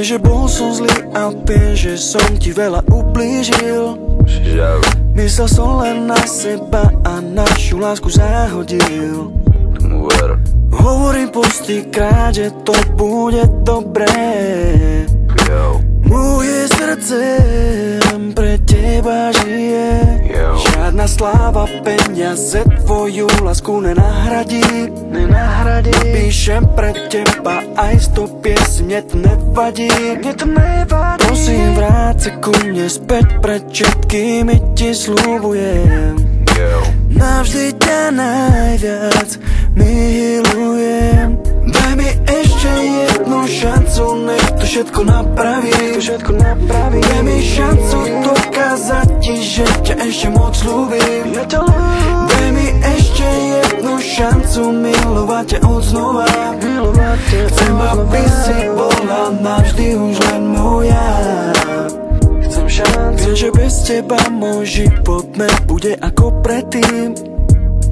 Vieš, že bol som zlý a viem, že som ti veľa ublížil. Myslel som len na seba a našu lásku zahodil. Hovorím pustýkrát, že to bude dobré. Moje srdce len pre teba žije. Žiadna sláva, peniaze tvoju lásku nenahradí. Píšem pre teba aj 100 piesní, mne to nevadí. Prosím, vráť sa ku mne späť, pred všetkými ti sľubujem. Navždy ťa najviac milujem. Daj mi ešte jednu šancu, nech to všetko napraví. Daj mi šancu dokázať ti, že ťa ešte moc ľúbim. Daj mi ešte jednu šancu milovať ťa od znova. Chcem, aby si bola navždy už len moja. Viem, že bez teba môj život nebude ako predtým.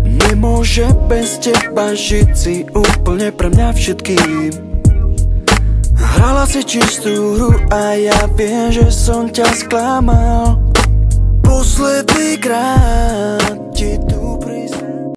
Nemôže bez teba žiť, si úplne pre mňa všetkým. Hrala si čistú hru a ja viem, že som ťa sklamal. Posledný krát ti tu